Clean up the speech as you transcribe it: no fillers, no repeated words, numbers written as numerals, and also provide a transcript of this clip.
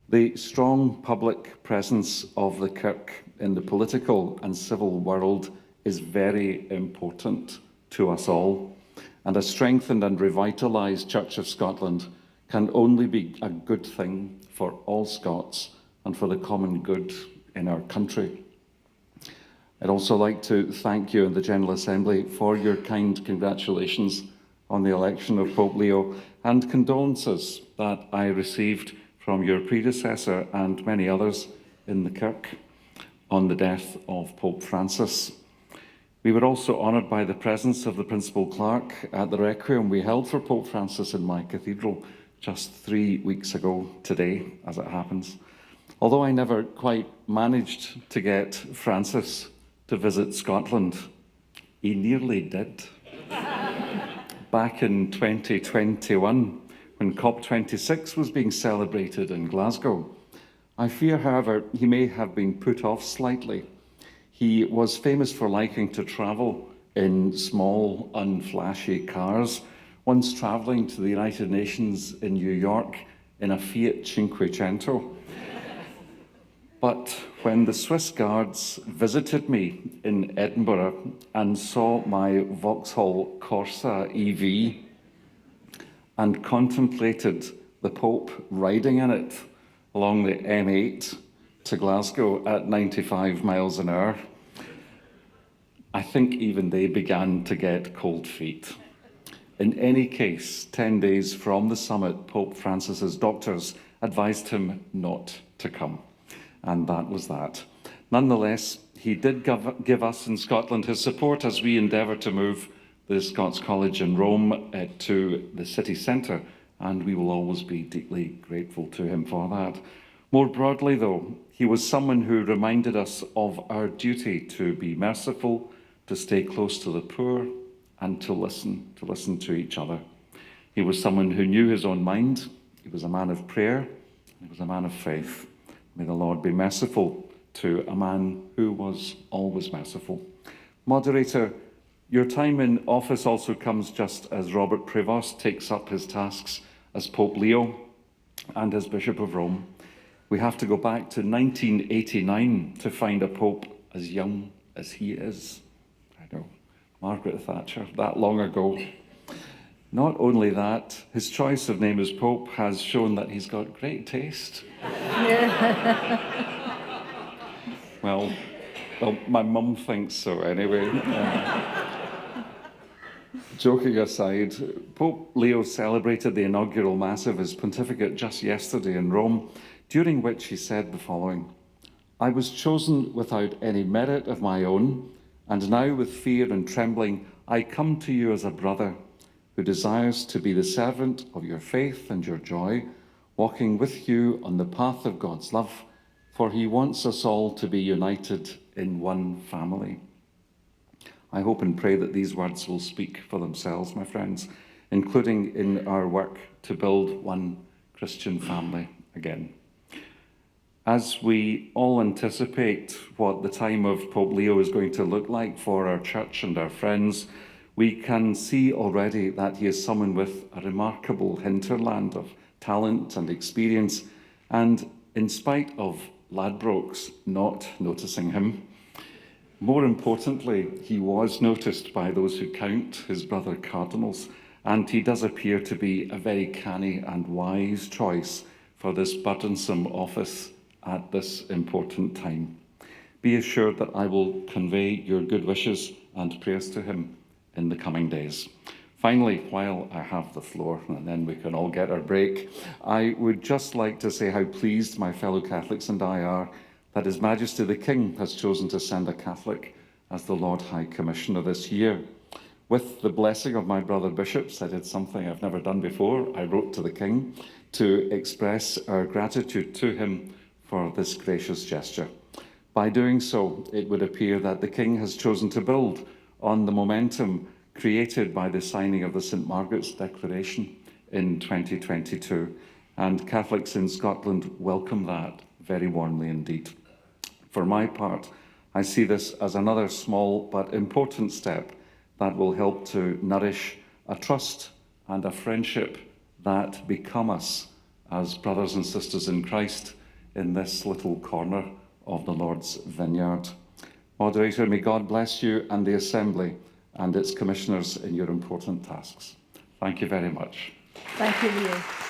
The strong public presence of the Kirk in the political and civil world is very important to us all, and a strengthened and revitalised Church of Scotland can only be a good thing for all Scots and for the common good in our country. I'd also like to thank you and the General Assembly for your kind congratulations on the election of Pope Leo and condolences that I received from your predecessor and many others in the Kirk on the death of Pope Francis. We were also honoured by the presence of the Principal Clerk at the Requiem we held for Pope Francis in my cathedral just 3 weeks ago today, as it happens. Although I never quite managed to get Francis to visit Scotland, he nearly did. Back in 2021, when COP26 was being celebrated in Glasgow. I fear, however, he may have been put off slightly. He was famous for liking to travel in small, unflashy cars, once travelling to the United Nations in New York in a Fiat Cinquecento. But when the Swiss Guards visited me in Edinburgh and saw my Vauxhall Corsa EV and contemplated the Pope riding in it along the M8 to Glasgow at 95 miles an hour, I think even they began to get cold feet. In any case, 10 days from the summit, Pope Francis's doctors advised him not to come, and that was that. Nonetheless, he did give us in Scotland his support as we endeavour to move the Scots College in Rome to the city centre, and we will always be deeply grateful to him for that. More broadly, though, he was someone who reminded us of our duty to be merciful, to stay close to the poor, and to listen to each other. He was someone who knew his own mind. He was a man of prayer. He was a man of faith. May the Lord be merciful to a man who was always merciful. Moderator, your time in office also comes just as Robert Prevost takes up his tasks as Pope Leo and as Bishop of Rome. We have to go back to 1989 to find a pope as young as he is. I know, Margaret Thatcher, that long ago. Not only that, his choice of name as Pope has shown that he's got great taste. Well, my mum thinks so anyway. Joking aside, Pope Leo celebrated the inaugural Mass of his pontificate just yesterday in Rome, during which he said the following: "I was chosen without any merit of my own, and now with fear and trembling I come to you as a brother who desires to be the servant of your faith and your joy, walking with you on the path of God's love, for he wants us all to be united in one family." I hope and pray that these words will speak for themselves, my friends, including in our work to build one Christian family again. As we all anticipate what the time of Pope Leo is going to look like for our church and our friends, we can see already that he is someone with a remarkable hinterland of talent and experience, and in spite of Ladbrokes not noticing him, more importantly, he was noticed by those who count his brother cardinals, and he does appear to be a very canny and wise choice for this burdensome office at this important time. Be assured that I will convey your good wishes and prayers to him in the coming days. Finally, while I have the floor, and then we can all get our break, I would just like to say how pleased my fellow Catholics and I are that His Majesty the King has chosen to send a Catholic as the Lord High Commissioner this year. With the blessing of my brother bishops, I did something I've never done before. I wrote to the King to express our gratitude to him for this gracious gesture. By doing so, it would appear that the King has chosen to build on the momentum created by the signing of the St. Margaret's Declaration in 2022, and Catholics in Scotland welcome that very warmly indeed. For my part, I see this as another small but important step that will help to nourish a trust and a friendship that become us as brothers and sisters in Christ in this little corner of the Lord's vineyard. Moderator, may God bless you and the Assembly and its commissioners in your important tasks. Thank you very much. Thank you, Leo.